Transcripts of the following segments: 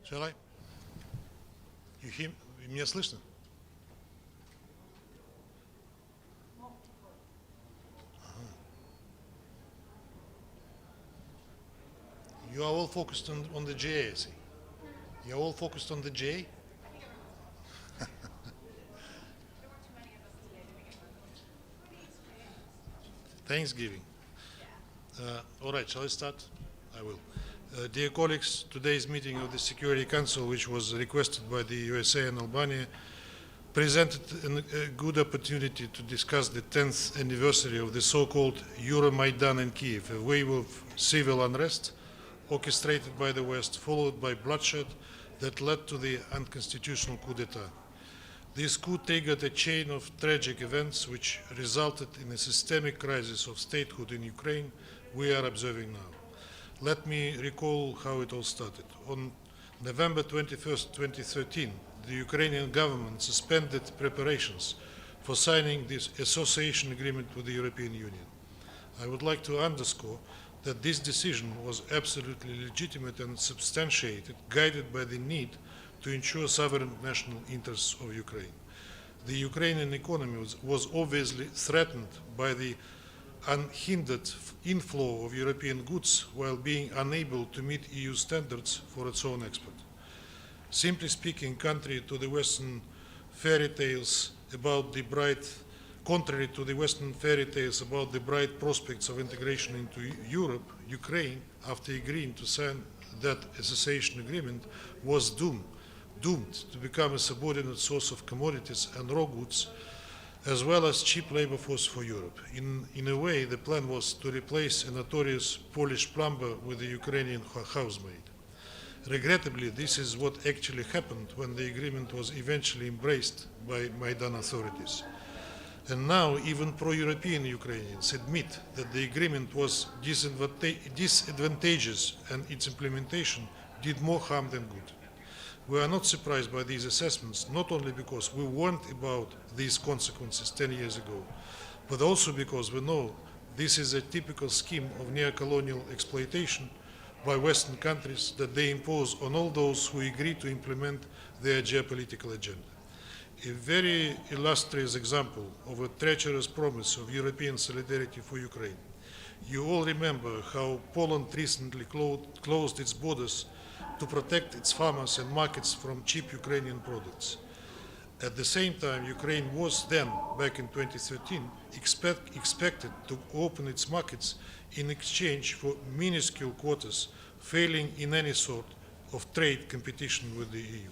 Shall I? You hear? Меня слышно? You are all focused on the JA, I see. You're all focused on the JA? Thanksgiving. All right, shall I start? I will. Dear colleagues, today's meeting of the Security Council, which was requested by the USA and Albania, presented a good opportunity to discuss the 10th anniversary of the so-called EuroMaidan in Kyiv, a wave of civil unrest orchestrated by the West, followed by bloodshed that led to the unconstitutional coup d'etat. This coup triggered a chain of tragic events which resulted in a systemic crisis of statehood in Ukraine we are observing now. Let me recall how it all started. On November 21st, 2013, the Ukrainian government suspended preparations for signing this association agreement with the European Union. I would like to underscore that this decision was absolutely legitimate and substantiated, guided by the need to ensure sovereign national interests of Ukraine. The Ukrainian economy was obviously threatened by the unhindered inflow of European goods while being unable to meet EU standards for its own export. Simply speaking, contrary to the Western fairy tales about the bright prospects of integration into Europe, Ukraine, after agreeing to sign that association agreement, was doomed to become a subordinate source of commodities and raw goods, as well as cheap labor force for Europe. In a way, the plan was to replace a notorious Polish plumber with a Ukrainian housemaid. Regrettably, this is what actually happened when the agreement was eventually embraced by Maidan authorities. And now even pro-European Ukrainians admit that the agreement was disadvantageous and its implementation did more harm than good. We are not surprised by these assessments, not only because we warned about these consequences 10 years ago, but also because we know this is a typical scheme of neo-colonial exploitation by Western countries that they impose on all those who agree to implement their geopolitical agenda. A very illustrious example of a treacherous promise of European solidarity for Ukraine. You all remember how Poland recently closed its borders to protect its farmers and markets from cheap Ukrainian products. At the same time, Ukraine was then, back in 2013, expected to open its markets in exchange for minuscule quotas, failing in any sort of trade competition with the EU.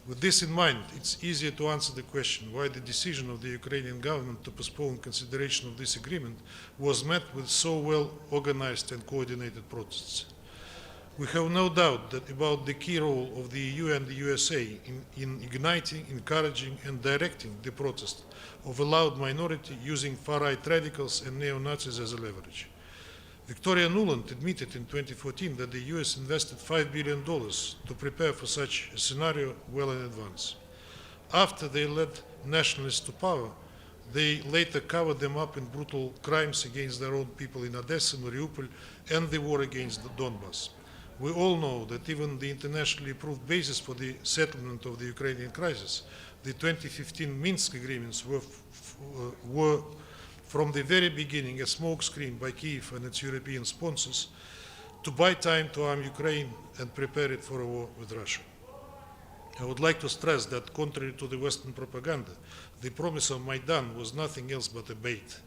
With this in mind, it's easier to answer the question why the decision of the Ukrainian government to postpone consideration of this agreement was met with so well organized and coordinated protests. We have no doubt about the key role of the EU and the USA in igniting, encouraging, and directing the protest of a loud minority using far-right radicals and neo-Nazis as a leverage. Victoria Nuland admitted in 2014 that the US invested $5 billion to prepare for such a scenario well in advance. After they led nationalists to power, they later covered them up in brutal crimes against their own people in Odessa, Mariupol, and the war against the Donbass. We all know that even the internationally approved basis for the settlement of the Ukrainian crisis, the 2015 Minsk agreements, were from the very beginning a smokescreen by Kyiv and its European sponsors to buy time to arm Ukraine and prepare it for a war with Russia. I would like to stress that, contrary to the Western propaganda, the promise of Maidan was nothing else but a bait.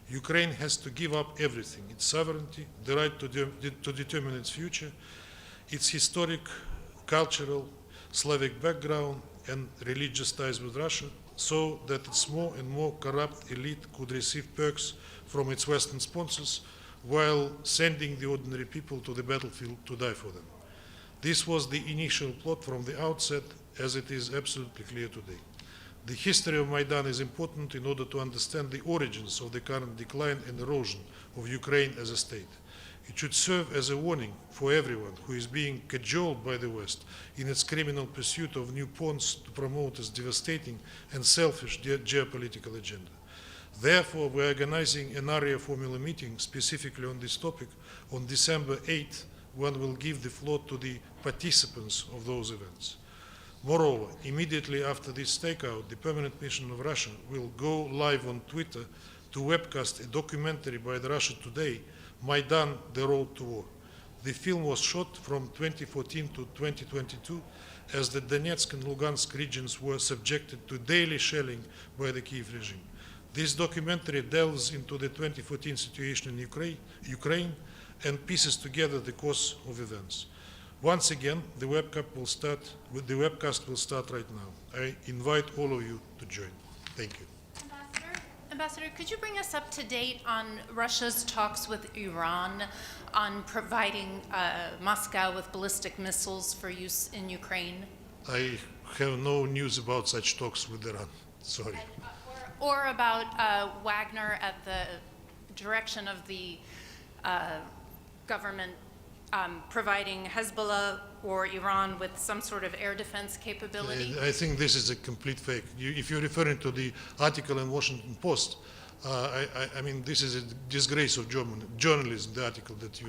Ukraine has to give up everything, its sovereignty, the right to determine its future, its historic, cultural, Slavic background, and religious ties with Russia, so that its more and more corrupt elite could receive perks from its Western sponsors while sending the ordinary people to the battlefield to die for them. This was the initial plot from the outset, as it is absolutely clear today. The history of Maidan is important in order to understand the origins of the current decline and erosion of Ukraine as a state. It should serve as a warning for everyone who is being cajoled by the West in its criminal pursuit of new pawns to promote its devastating and selfish geopolitical agenda. Therefore, we are organizing an Arria-formula meeting specifically on this topic on December 8th one will give the floor to the participants of those events. Moreover, immediately after this stakeout, the permanent mission of Russia will go live on Twitter to webcast a documentary by the Russia Today, Maidan, The Road to War. The film was shot from 2014 to 2022 as the Donetsk and Lugansk regions were subjected to daily shelling by the Kyiv regime. This documentary delves into the 2014 situation in Ukraine and pieces together the course of events. Once again, the webcast will start right now. I invite all of you to join. Thank you. Ambassador, could you bring us up to date on Russia's talks with Iran on providing Moscow with ballistic missiles for use in Ukraine? I have no news about such talks with Iran. Sorry. Or about Wagner at the direction of the government providing Hezbollah or Iran with some sort of air defense capability? I think this is a complete fake. If you're referring to the article in Washington Post, I mean, this is a disgrace of German journalism, the article that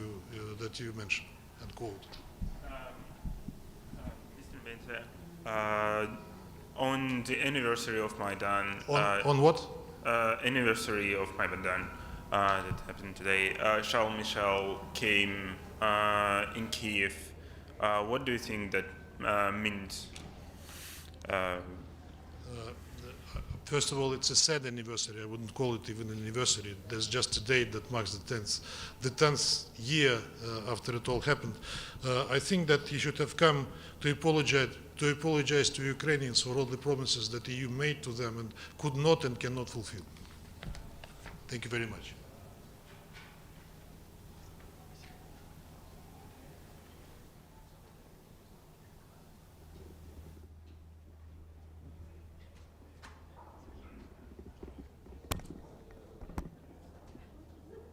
you mentioned and quote. Mr. Nebenzya, on the anniversary of Maidan... On what? Anniversary of Maidan that happened today, Charles Michel came in Kyiv. What do you think that means? First of all, it's a sad anniversary. I wouldn't call it even an anniversary. There's just a date that marks the 10th year after it all happened. I think that he should have come to apologize to Ukrainians for all the promises that the EU made to them and could not and cannot fulfill. Thank you very much.